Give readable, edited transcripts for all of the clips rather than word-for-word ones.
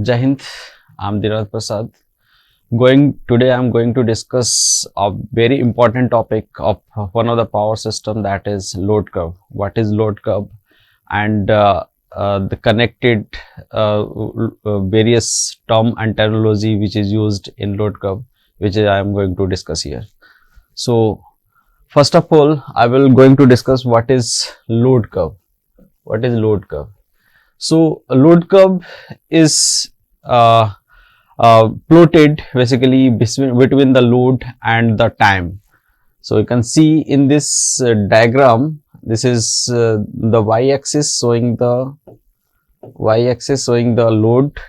Jai Hind, I'm Dinanath Prasad. Today I'm going to discuss a very important topic of one of the power system, that is load curve. What is load curve and the connected various term and terminology which is used in load curve, which I am going to discuss here. So first of all, I will going to discuss what is load curve. What is load curve? So a load curve is plotted basically between the load and the time. So you can see in this diagram, this is the y-axis showing the load,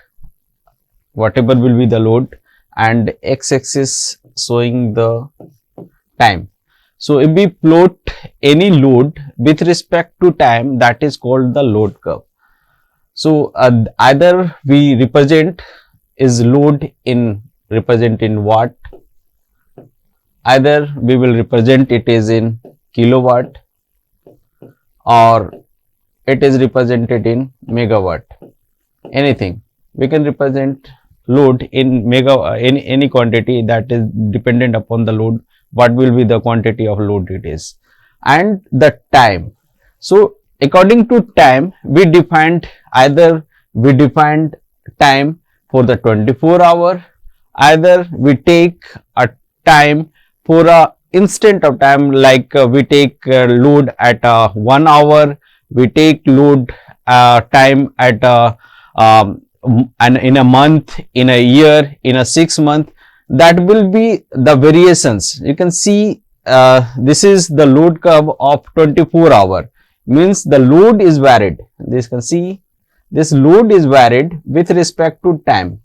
whatever will be the load, and x-axis showing the time. So if we plot any load with respect to time, that is called the load curve. So either we represent is load in watt, either we will represent it is in kilowatt, or it is represented in megawatt. Anything we can represent load in any quantity, that is dependent upon the load, what will be the quantity of load it is, and the time. So according to time, we defined time for the 24 hour, either we take a time for a instant of time, like we take load at 1 hour, we take load time at in a month, in a year, in a 6 month. That will be the variations. You can see this is the load curve of 24 hour. Means the load is varied. This can see this load is varied with respect to time.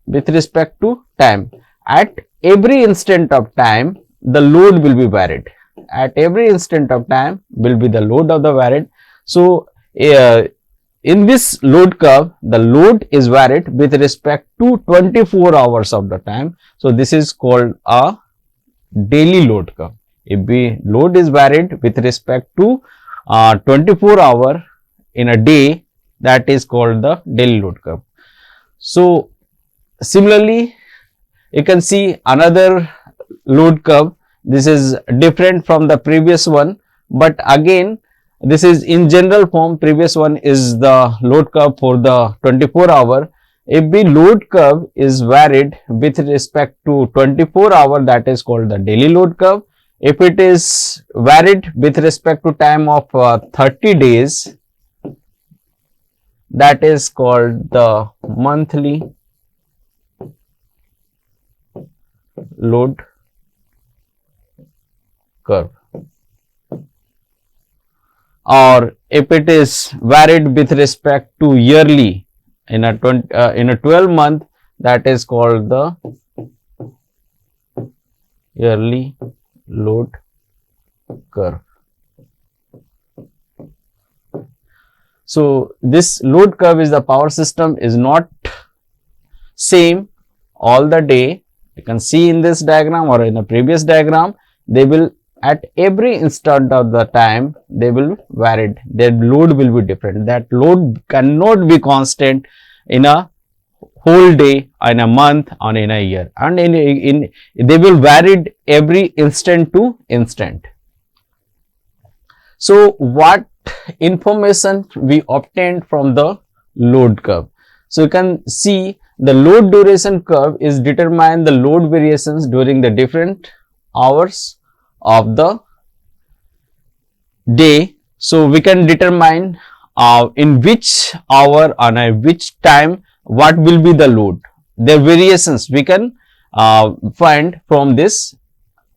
With respect to time, at every instant of time, the load will be varied. At every instant of time will be the load of the varied. So in this load curve, the load is varied with respect to 24 hours of the time. So this is called a daily load curve. If the load is varied with respect to 24 hour in a day, that is called the daily load curve. So similarly, you can see another load curve. This is different from the previous one, but again this is in general form. Previous one is the load curve for the 24 hour. If the load curve is varied with respect to 24 hour, that is called the daily load curve. If it is varied with respect to time of 30 days, that is called the monthly load curve. Or if it is varied with respect to yearly in a 12 month, that is called the yearly load curve. So this load curve is the power system is not same all the day. You can see in this diagram or in the previous diagram, they will at every instant of the time they will varied. Their load will be different. That load cannot be constant in a whole day, in a month, or in a year, and they will varied every instant to instant. So what information we obtained from the load curve? So you can see the load duration curve is determine the load variations during the different hours of the day. So we can determine in which hour and which time what will be the load. The variations we can find from this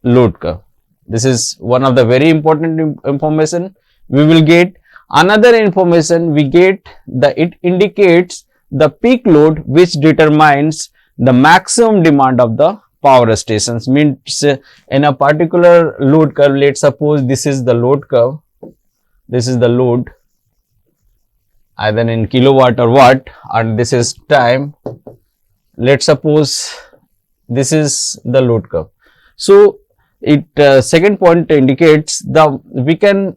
load curve. This is one of the very important information we will get. Another information we get, it indicates the peak load, which determines the maximum demand of the power stations. Means in a particular load curve, let's suppose this is the load curve, this is the load either in kilowatt or watt, and this is time. Let's suppose this is the load curve. So it second point indicates we can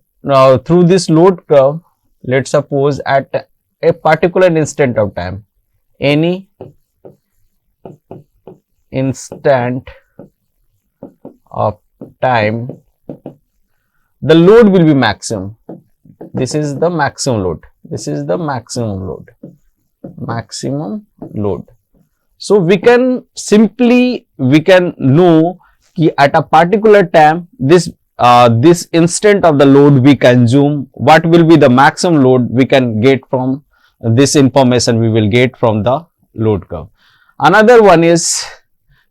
through this load curve, let's suppose at a particular instant of time, any instant of time, the load will be maximum. This is the maximum load. This is the maximum load. Maximum load. So we can simply know कि at a particular time this instant of the load we consume, what will be the maximum load we can get from this information we will get from the load curve. Another one is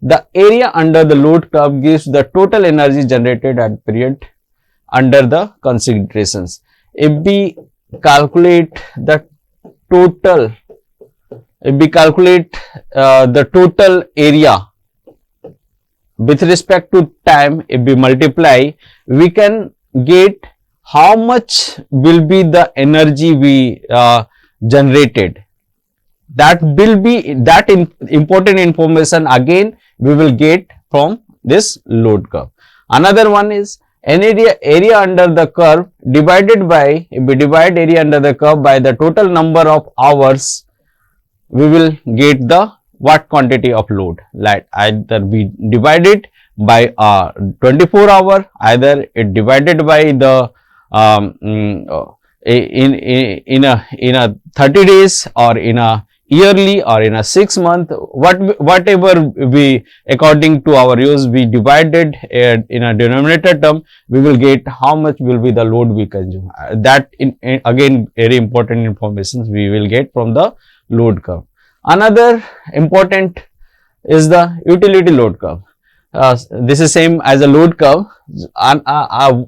the area under the load curve gives the total energy generated at period under the considerations. If we calculate the total, the total area with respect to time, if we multiply, we can get how much will be the energy we generated. That will be important information again we will get from this load curve. Another one is area under the curve divided by, if we divide area under the curve by the total number of hours, we will get the what quantity of load. Like either we divide it by 24 hour, either it divided by the in a 30 days or in a yearly or in a 6 month, whatever we according to our use we divided in a denominator term, we will get how much will be the load we consume. That again very important information we will get from the load curve. Another important is the utility load curve. This is same as a load curve.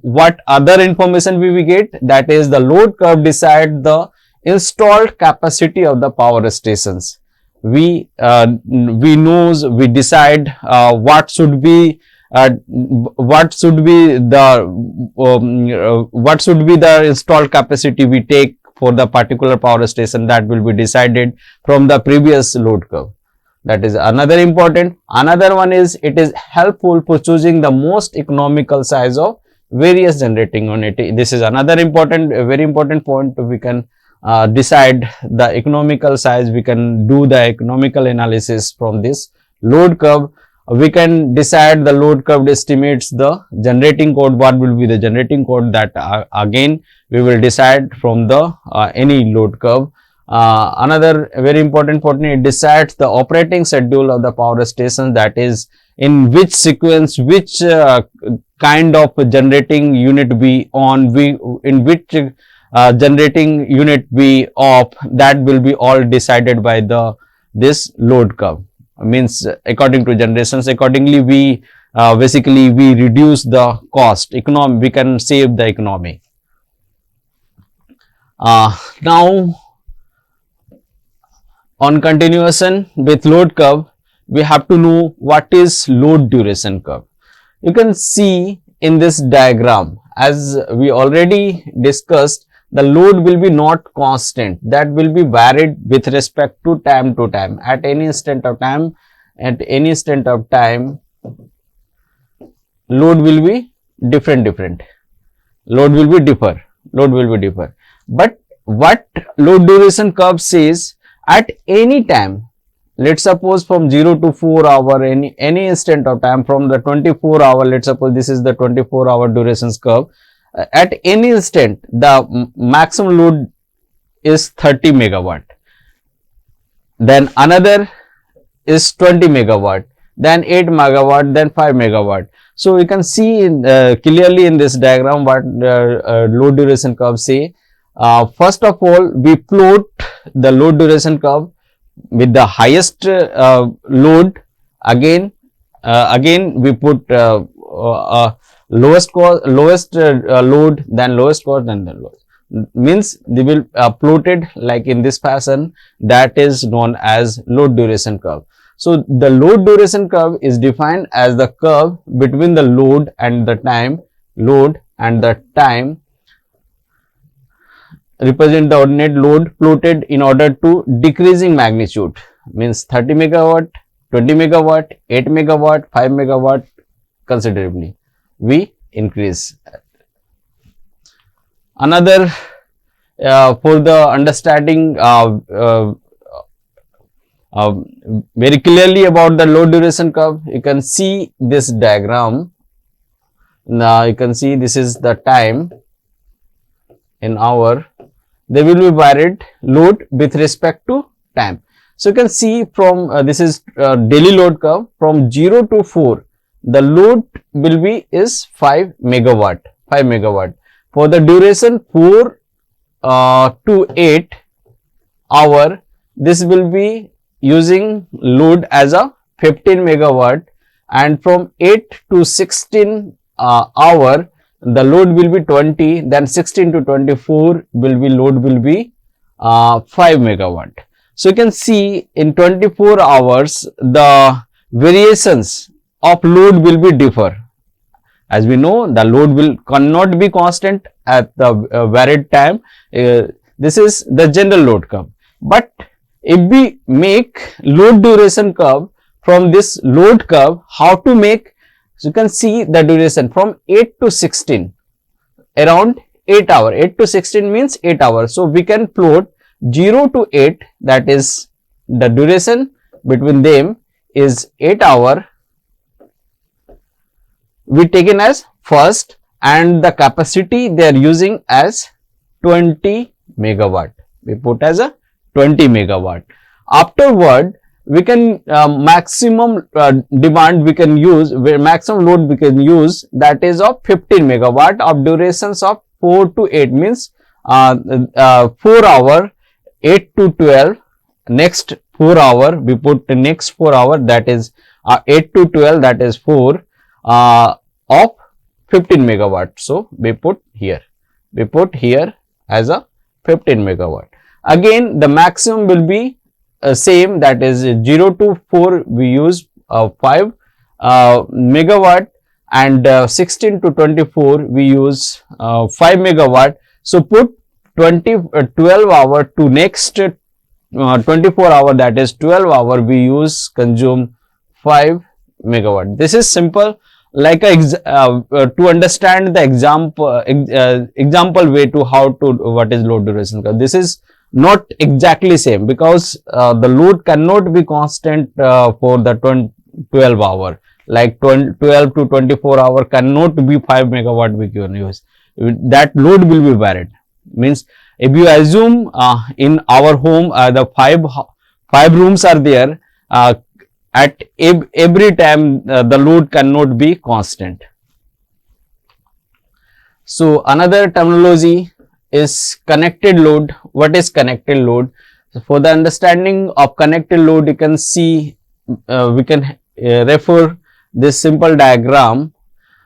What other information we will get? That is the load curve decide the installed capacity of the power stations. We decide what should be the installed capacity we take for the particular power station. That will be decided from the previous load curve. That is another important. Another one is it is helpful for choosing the most economical size of various generating unit. This is another important, very important point. We can decide the economical size. We can do the economical analysis from this load curve. We can decide the load curve estimates the generating code. What will be the generating code? That again we will decide from the any load curve. Another very important point, it decides the operating schedule of the power station. That is in which sequence, which kind of generating unit we on, in which generating unit we off. That will be all decided by this load curve. Means according to generations, accordingly we basically we reduce the cost, we can save the economy. Now on continuation with load curve, we have to know what is load duration curve. You can see in this diagram, as we already discussed, the load will be not constant. That will be varied with respect to time to time. At any instant of time, load will be different. Load will be differ. But what load duration curve says, at any time, let's suppose from 0 to 4 hour, any instant of time, from the 24 hour, let's suppose this is the 24 hour durations curve. At any instant, the maximum load is 30 megawatt. Then another is 20 megawatt, then 8 megawatt, then 5 megawatt. So you can see clearly in this diagram what load duration curve say. First of all, we plot the load duration curve with the highest load. Again we put lowest load, then lowest cost, then the lowest. Means they will plotted like in this fashion. That is known as load duration curve. So the load duration curve is defined as the curve between the load and the time. Represent the ordinate load plotted in order to decreasing magnitude. Means 30 megawatt, 20 megawatt, 8 megawatt, 5 megawatt considerably we increase. Another for the understanding very clearly about the load duration curve, you can see this diagram. Now you can see this is the time in hour. They will be varied load with respect to time. So you can see from this is daily load curve from 0 to 4. The load will be is 5 megawatt. 5 megawatt. For the duration 4 to 8 hour, this will be using load as a 15 megawatt, and from 8 to 16 hour, the load will be 20, then 16 to 24 will be load will be 5 megawatt. So you can see in 24 hours the variations of load will be differ. As we know, the load will cannot be constant at the varied time. This is the general load curve. But if we make load duration curve from this load curve, how to make? So you can see the duration from 8 to 16, around 8 hours. 8 to 16 means 8 hours. So we can plot 0 to 8, that is the duration between them is 8 hours. We taken as first, and the capacity they are using as 20 megawatt. We put as a 20 megawatt. Afterward, we can maximum demand we can use, maximum load we can use, that is of 15 megawatt of durations of 4 to 8 means 4 hour, 8 to 12, next 4 hour, we put the next 4 hour, that is 8 to 12, that is 4 of 15 megawatt. So we put here as a 15 megawatt. Again, the maximum will be same, that is 0 to 4 we use 5 megawatt, and 16 to 24 we use 5 megawatt. So put 12 hour to next 24 hour, that is 12 hour we use consume 5 megawatt. This is simple, like to understand the example way to how to what is load duration curve. This is not exactly same, because the load cannot be constant for the 12 hour, like 12 to 24 hour cannot be 5 megawatt we can use. That load will be varied. Means if you assume in our home the five rooms are there, at every time the load cannot be constant. So another terminology is connected load. What is connected load? So for the understanding of connected load, you can see we can refer this simple diagram.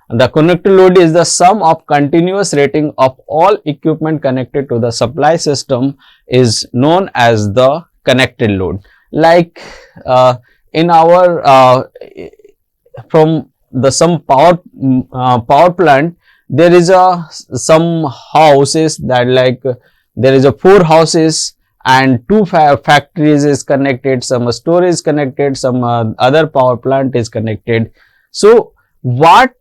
The connected load is the sum of continuous rating of all equipment connected to the supply system is known as the connected load. Like in our from the some power plant, there is some houses that like there is 4 houses and 2 factories is connected, some storage is connected, some other power plant is connected. So what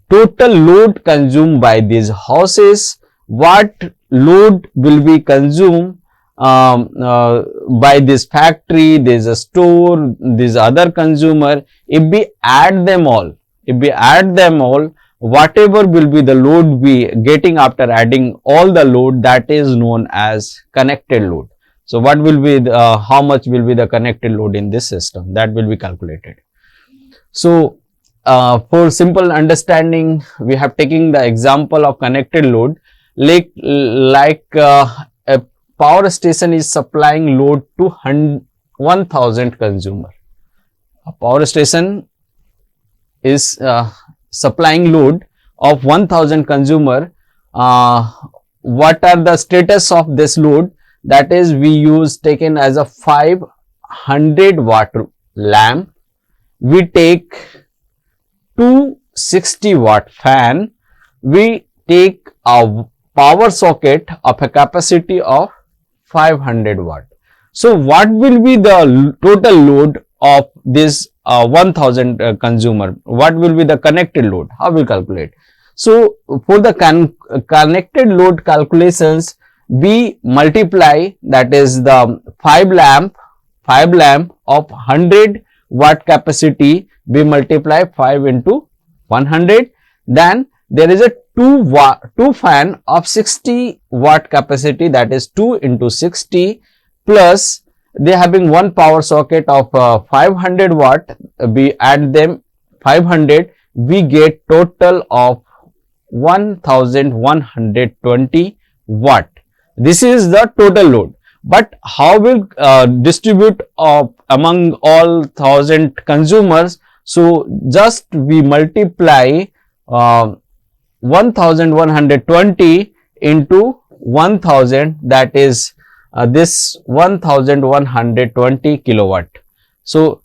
total load consumed by these houses, what load will be consumed by this factory, there is a store, this other consumer, if we add them all, whatever will be the load we getting after adding all the load, that is known as connected load. So what will be the, how much will be the connected load in this system, that will be calculated. So for simple understanding, we have taken the example of connected load, like a power station is supplying load to 1000 consumer. A power station is supplying load of 1000 consumer. What are the status of this load? That is, we use taken as a 500 watt lamp. We take 260 watt fan. We take a power socket of a capacity of 500 watt. So what will be the total load of this 1000 consumer? What will be the connected load? How we calculate? So for the connected load calculations, we multiply, that is the 5 lamp of 100 watt capacity, we multiply 5 into 100. Then there is a 2 fan of 60 watt capacity, that is 2 into 60, plus they having one power socket of 500 watt, we add them 500, we get total of 1120 watt. This is the total load. But how will distribute among all 1000 consumers? So just we multiply 1120 into 1000, that is this 1120 kilowatt. So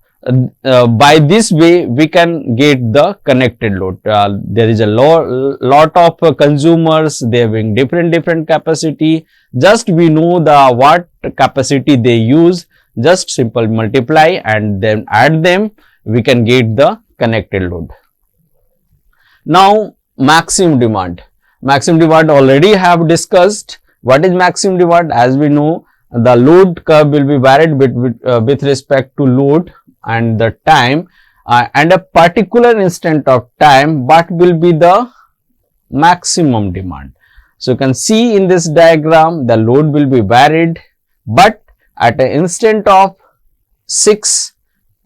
by this way we can get the connected load. There is a lot of consumers, they having different capacity. Just we know the watt capacity they use, just simple multiply and then add them, we can get the connected load. Now maximum demand. Maximum demand already have discussed. What is maximum demand? As we know, the load curve will be varied with respect to load and the time, and a particular instant of time, what will be the maximum demand. So you can see in this diagram, the load will be varied, but at an instant of 6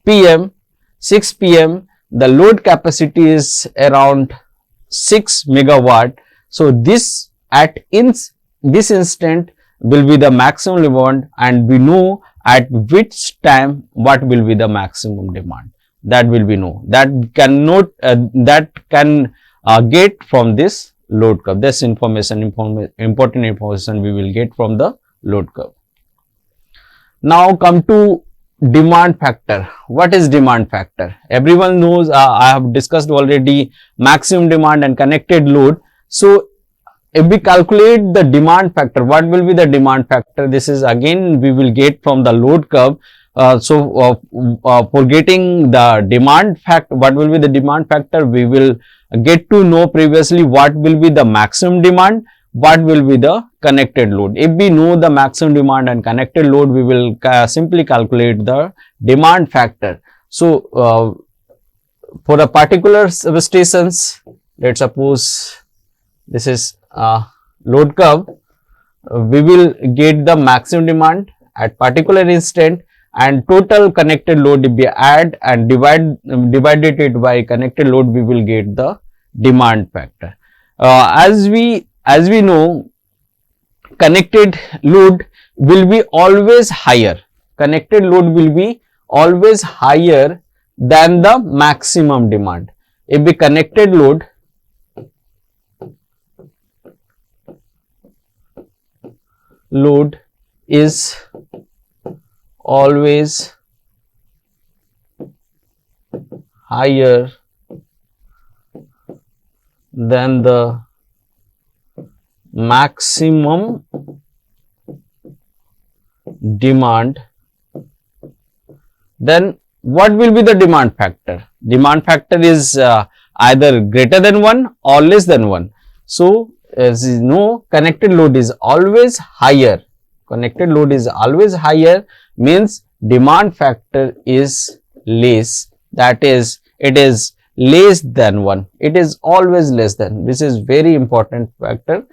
p.m. the load capacity is around 6 megawatt. So this this instant will be the maximum demand, and we know at which time what will be the maximum demand. That will be know. That cannot get from this load curve. This important information we will get from the load curve. Now come to demand factor. What is demand factor? Everyone knows, I have discussed already maximum demand and connected load. So if we calculate the demand factor, what will be the demand factor? This is again we will get from the load curve. For getting the demand factor, what will be the demand factor? We will get to know previously what will be the maximum demand, what will be the connected load. If we know the maximum demand and connected load, we will simply calculate the demand factor. So for a particular substations, let's suppose this is load curve, we will get the maximum demand at particular instant, and total connected load, if we add and divided it by connected load, we will get the demand factor. As we know, connected load will be always higher. Connected load will be always higher than the maximum demand. If the connected load is always higher than the maximum demand, then what will be the demand factor? Demand factor is either greater than 1 or less than 1. So as you know, connected load is always higher. Connected load is always higher means demand factor is less, that is it is less than 1. It is always less than. This is very important factor.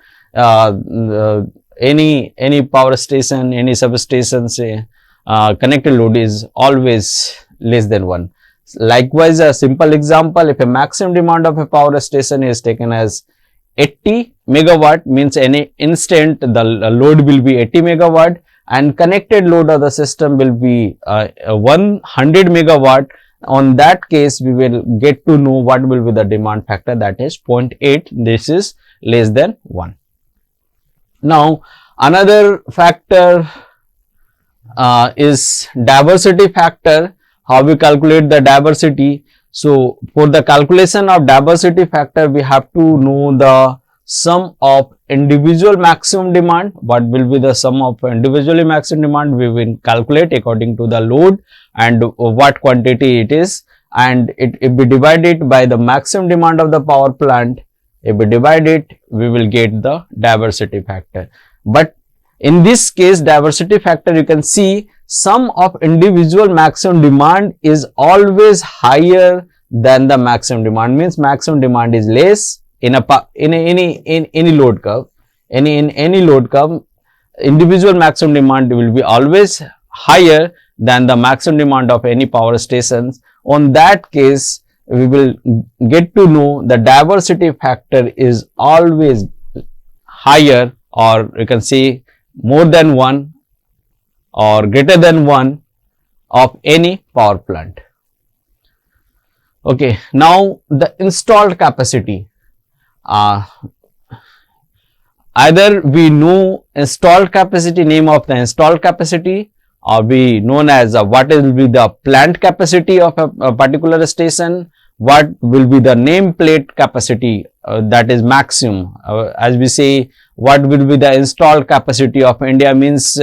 Any power station, any substation, say connected load is always less than 1. Likewise, a simple example, if a maximum demand of a power station is taken as 80 megawatt, means any instant the load will be 80 megawatt, and connected load of the system will be 100 megawatt. On that case, we will get to know what will be the demand factor, that is 0.8. This is less than 1. Now another factor is diversity factor. How we calculate the diversity? So for the calculation of diversity factor, we have to know the sum of individual maximum demand. What will be the sum of individually maximum demand? We will calculate according to the load and what quantity it is, and if we divide it by the maximum demand of the power plant, if we divide it, we will get the diversity factor. But In this case, diversity factor, you can see sum of individual maximum demand is always higher than the maximum demand, means maximum demand is less in any load curve. In any load curve, individual maximum demand will be always higher than the maximum demand of any power stations. On that case, we will get to know the diversity factor is always higher, or you can say more than 1 or greater than 1 of any power plant. Okay, now the installed capacity. Either we know installed capacity, name of the installed capacity, or we known as what will be the plant capacity of a particular station, what will be the nameplate capacity, that is maximum. As we say, what will be the installed capacity of India, means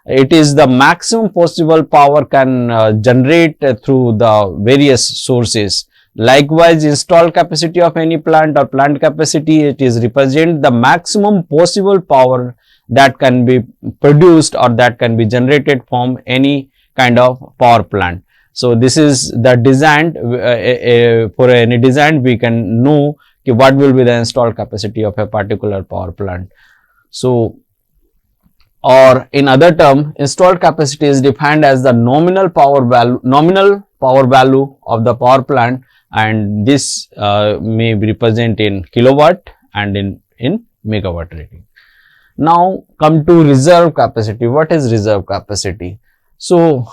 it is the maximum possible power can generate through the various sources. Likewise, installed capacity of any plant or plant capacity, it is represent the maximum possible power that can be produced or that can be generated from any kind of power plant. So, this is the design. For any design, we can know what will be the installed capacity of a particular power plant. So, or in other term, installed capacity is defined as the nominal power value of the power plant, and this may be represented in kilowatt and in megawatt rating. Now come to reserve capacity. What is reserve capacity? So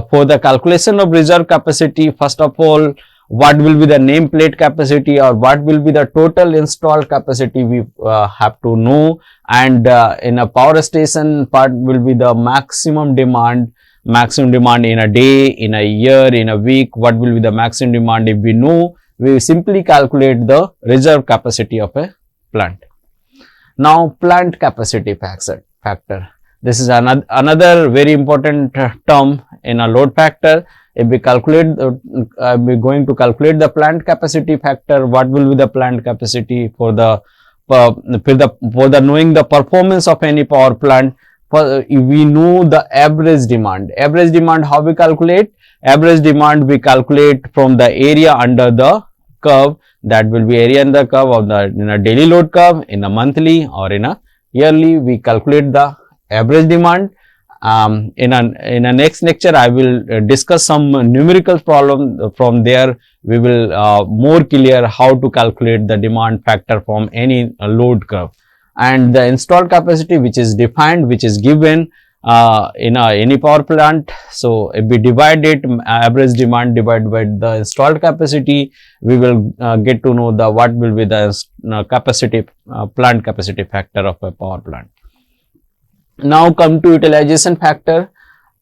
for the calculation of reserve capacity, first of all, what will be the nameplate capacity or what will be the total installed capacity, we have to know, and in a power station part will be the maximum demand in a day, in a year, in a week. What will be the maximum demand? If we know, we simply calculate the reserve capacity of a plant. Now plant capacity factor. This is another very important term in a load factor. If we calculate, we're going to calculate the plant capacity factor. What will be the plant capacity for the knowing the performance of any power plant? We know the average demand. Average demand, how we calculate? Average demand we calculate from the area under the curve. That will be area under the curve of the in a daily load curve, in a monthly or in a yearly. We calculate the average demand. In a next lecture, I will discuss some numerical problem. From there, we will more clear how to calculate the demand factor from any load curve. And the installed capacity, which is defined, which is given in any power plant. So if we divide it, average demand divided by the installed capacity, we will get to know the what will be the capacity plant capacity factor of a power plant. Now come to utilization factor.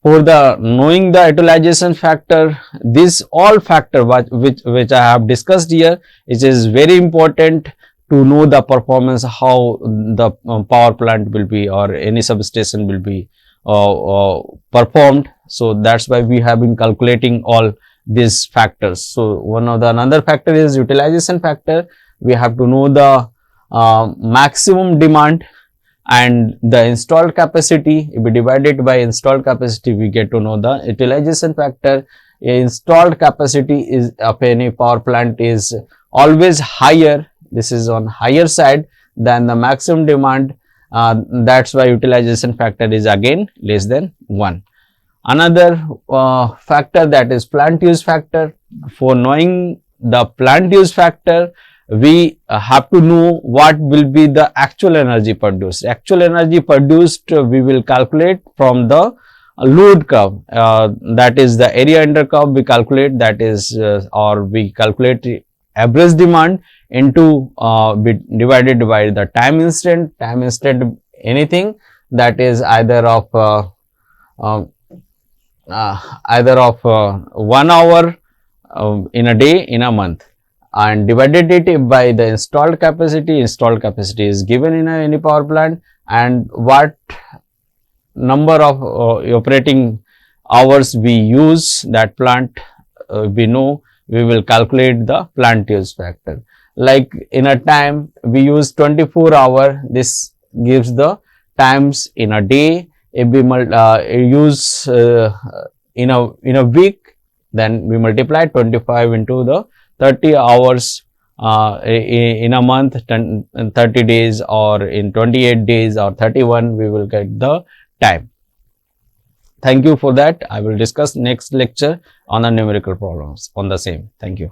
For the knowing the utilization factor, this all factor which I have discussed here, it is very important to know the performance, how the power plant will be or any substation will be performed. So that's why we have been calculating all these factors. So another factor is utilization factor. We have to know the maximum demand and the installed capacity. If we divide it by installed capacity, we get to know the utilization factor. Installed capacity is of any power plant is always higher. This is on higher side than the maximum demand. That's why utilization factor is again less than 1. Another factor, that is plant use factor. For knowing the plant use factor, we have to know what will be the actual energy produced. Actual energy produced we will calculate from the load curve. That is the area under curve we calculate, that is or we calculate average demand into divided by the time instant anything that is either of 1 hour in a day, in a month, and divided it by the installed capacity. Installed capacity is given in any power plant, and what number of operating hours we use that plant, we know, we will calculate the plant use factor. Like in a time we use 24 hour, this gives the times in a day. If we use in a week, then we multiply 25 into the 30 hours in a month, 30 days, or in 28 days or 31, we will get the time. Thank you for that. I will discuss next lecture on the numerical problems on the same. Thank you.